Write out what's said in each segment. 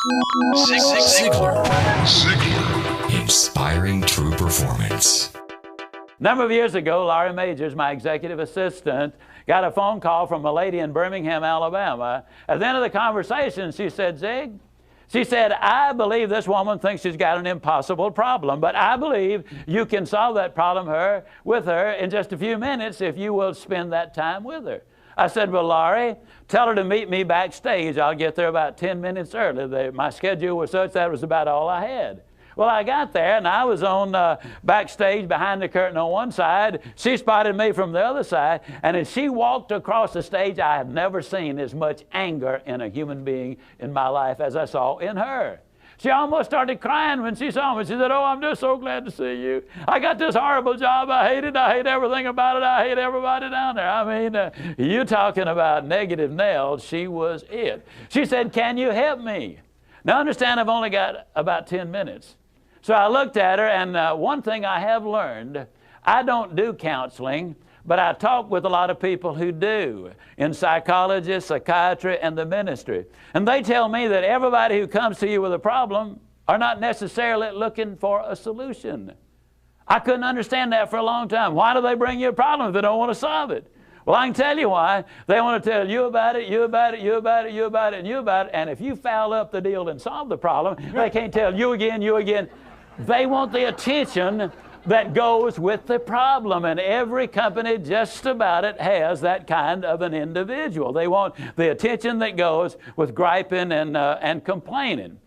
Ziglar. Inspiring true performance. A number of years ago, Laurie Majors, my executive assistant, got a phone call from a lady in Birmingham, Alabama. At the end of the conversation, she said, Zig, she said, I believe this woman thinks she's got an impossible problem, but I believe you can solve that problem with her in just a few minutes if you will spend that time with her. I said, well, Laurie, tell her to meet me backstage. I'll get there about 10 minutes early. My schedule was such that was about all I had. Well, I got there, and I was on backstage behind the curtain on one side. She spotted me from the other side, and as she walked across the stage, I have never seen as much anger in a human being in my life as I saw in her. She almost started crying when she saw me. She said, oh, I'm just so glad to see you. I got this horrible job. I hate it. I hate everything about it. I hate everybody down there. I mean, you talking about negative nails, she was it. She said, can you help me? Now, understand, I've only got about 10 minutes. So I looked at her, and one thing I have learned, I don't do counseling, but I talk with a lot of people who do, in psychology, psychiatry, and the ministry. And they tell me that everybody who comes to you with a problem are not necessarily looking for a solution. I couldn't understand that for a long time. Why do they bring you a problem if they don't want to solve it? Well, I can tell you why. They want to tell you about it, you about it, you about it, you about it, and you about it. And if you foul up the deal and solve the problem, they can't tell you again, you again. They want the attention that goes with the problem, and every company just about it has that kind of an individual. They want the attention that goes with griping and complaining.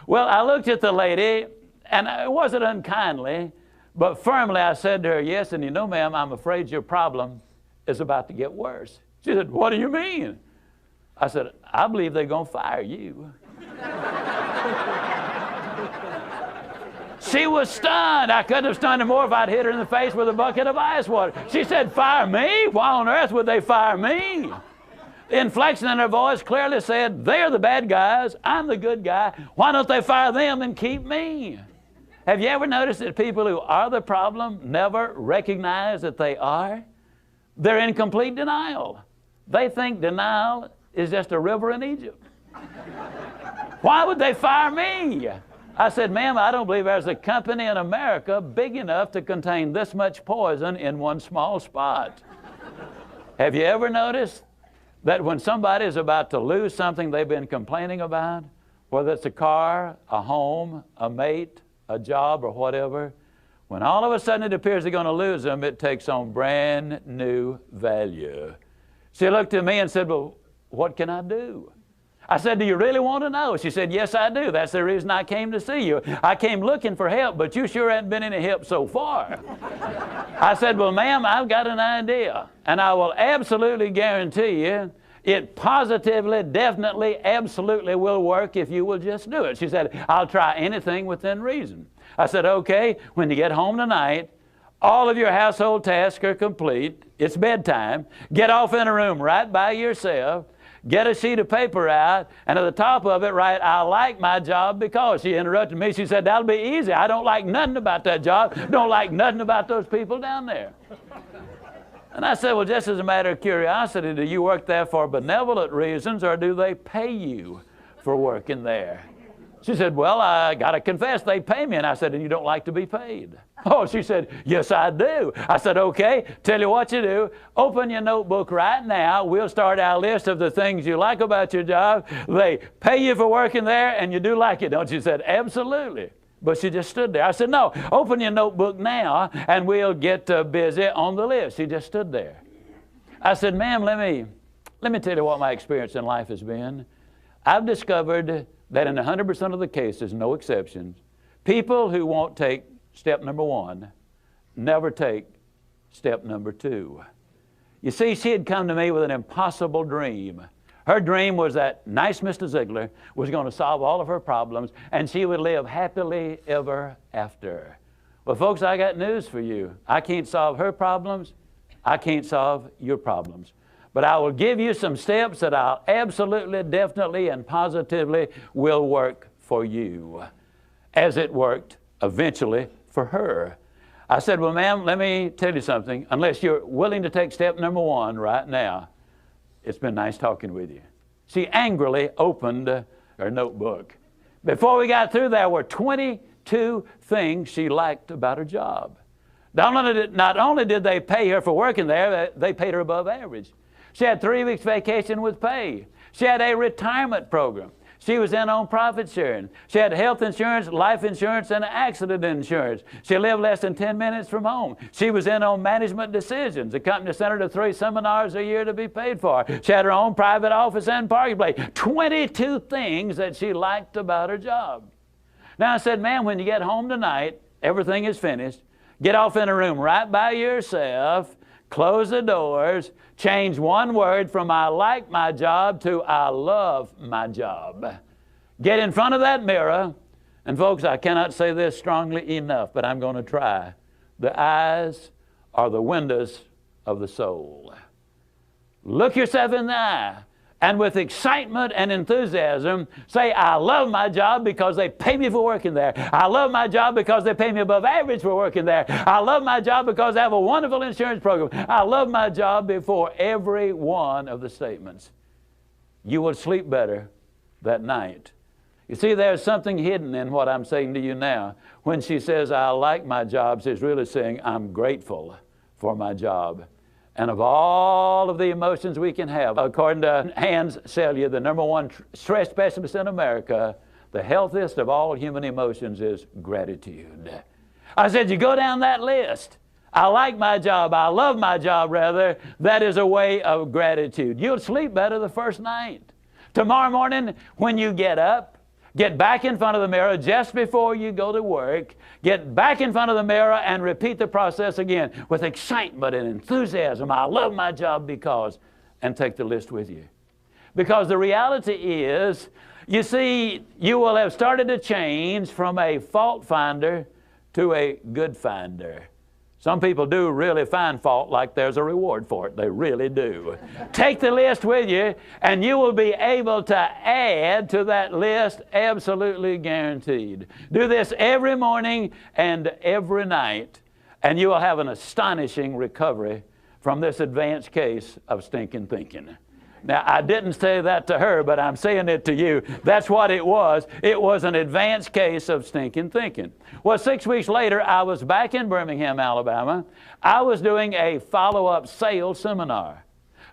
Well, I looked at the lady, and it wasn't unkindly, but firmly I said to her, yes, and you know, ma'am, I'm afraid your problem is about to get worse. She said, what do you mean? I said, I believe they're going to fire you. She was stunned. I couldn't have stunned her more if I'd hit her in the face with a bucket of ice water. She said, fire me? Why on earth would they fire me? The inflection in her voice clearly said, they're the bad guys, I'm the good guy. Why don't they fire them and keep me? Have you ever noticed that people who are the problem never recognize that they are? They're in complete denial. They think denial is just a river in Egypt. Why would they fire me? I said, ma'am, I don't believe there's a company in America big enough to contain this much poison in one small spot. Have you ever noticed that when somebody is about to lose something they've been complaining about, whether it's a car, a home, a mate, a job, or whatever, when all of a sudden it appears they're going to lose them, it takes on brand new value. She looked at me and said, well, what can I do? I said, do you really want to know? She said, yes, I do. That's the reason I came to see you. I came looking for help, but you sure haven't been any help so far. I said, well, ma'am, I've got an idea, and I will absolutely guarantee you it positively, definitely, absolutely will work if you will just do it. She said, I'll try anything within reason. I said, okay, when you get home tonight, all of your household tasks are complete. It's bedtime. Get off in a room right by yourself. Get a sheet of paper out, and at the top of it write, I like my job because. She interrupted me. She said, that'll be easy. I don't like nothing about that job. Don't like nothing about those people down there. And I said, well, just as a matter of curiosity, do you work there for benevolent reasons, or do they pay you for working there? She said, well, I got to confess, they pay me. And I said, and you don't like to be paid? Oh, she said, yes, I do. I said, okay, tell you what you do. Open your notebook right now. We'll start our list of the things you like about your job. They pay you for working there, and you do like it, don't you? She said, absolutely. But she just stood there. I said, no, open your notebook now, and we'll get busy on the list. She just stood there. I said, ma'am, let me tell you what my experience in life has been. I've discovered that in 100% of the cases, no exceptions, people who won't take step number one never take step number two. You see, she had come to me with an impossible dream. Her dream was that nice Mr. Ziglar was going to solve all of her problems, and she would live happily ever after. Well, folks, I got news for you. I can't solve her problems. I can't solve your problems. But I will give you some steps that I'll absolutely, definitely, and positively will work for you, as it worked eventually for her. I said, well, ma'am, let me tell you something. Unless you're willing to take step number one right now, it's been nice talking with you. She angrily opened her notebook. Before we got through, there were 22 things she liked about her job. Not only did they pay her for working there, they paid her above average. She had 3 weeks vacation with pay. She had a retirement program. She was in on profit sharing. She had health insurance, life insurance, and accident insurance. She lived less than 10 minutes from home. She was in on management decisions. The company sent her to 3 seminars a year to be paid for. She had her own private office and parking place. 22 things that she liked about her job. Now I said, ma'am, when you get home tonight, everything is finished. Get off in a room right by yourself. Close the doors, change one word from I like my job to I love my job. Get in front of that mirror, and folks, I cannot say this strongly enough, but I'm going to try. The eyes are the windows of the soul. Look yourself in the eye, and with excitement and enthusiasm, say, I love my job because they pay me for working there. I love my job because they pay me above average for working there. I love my job because I have a wonderful insurance program. I love my job before every one of the statements. You will sleep better that night. You see, there's something hidden in what I'm saying to you now. When she says, I like my job, she's really saying, I'm grateful for my job. And of all of the emotions we can have, according to Hans Selye, the #1 stress specialist in America, the healthiest of all human emotions is gratitude. I said, you go down that list. I like my job, I love my job rather. That is a way of gratitude. You'll sleep better the first night. Tomorrow morning when you get up, get back in front of the mirror just before you go to work. Get back in front of the mirror and repeat the process again with excitement and enthusiasm. I love my job because, and take the list with you. Because the reality is, you see, you will have started to change from a fault finder to a good finder. Some people do really find fault like there's a reward for it. They really do. Take the list with you, and you will be able to add to that list, absolutely guaranteed. Do this every morning and every night, and you will have an astonishing recovery from this advanced case of stinking thinking. Now, I didn't say that to her, but I'm saying it to you. That's what it was. It was an advanced case of stinking thinking. Well, 6 weeks later, I was back in Birmingham, Alabama. I was doing a follow-up sales seminar.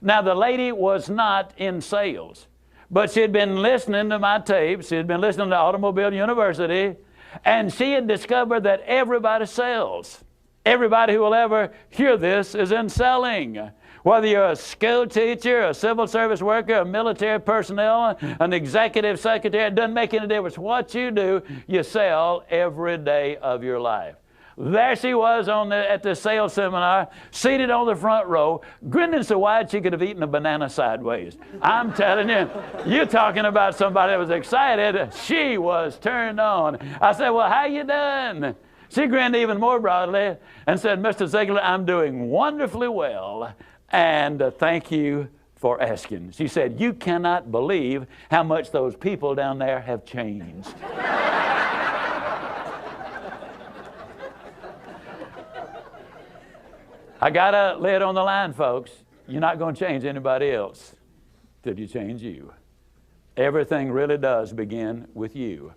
Now, the lady was not in sales, but she had been listening to my tapes. She had been listening to Automobile University, and she had discovered that everybody sells. Everybody who will ever hear this is in selling. Whether you're a school teacher, a civil service worker, a military personnel, an executive secretary, it doesn't make any difference. What you do, you sell every day of your life. There she was at the sales seminar, seated on the front row, grinning so wide she could have eaten a banana sideways. I'm telling you, you're talking about somebody that was excited. She was turned on. I said, well, how you doing? She grinned even more broadly and said, Mr. Ziglar, I'm doing wonderfully well. And thank you for asking. She said, you cannot believe how much those people down there have changed. I got to lay it on the line, folks. You're not going to change anybody else till you change you. Everything really does begin with you.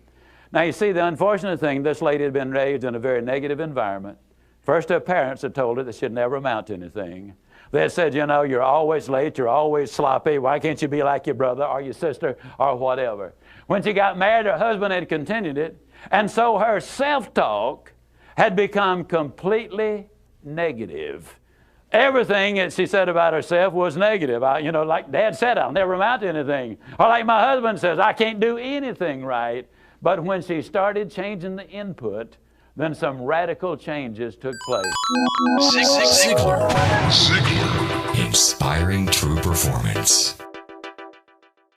Now, you see, the unfortunate thing, this lady had been raised in a very negative environment. First, her parents had told her that she'd never amount to anything. They said, you know, you're always late, you're always sloppy, why can't you be like your brother or your sister or whatever? When she got married, her husband had continued it, and so her self-talk had become completely negative. Everything that she said about herself was negative. You know, like Dad said, I'll never amount to anything. Or like my husband says, I can't do anything right. But when she started changing the input, then some radical changes took place. Ziglar. Inspiring true performance.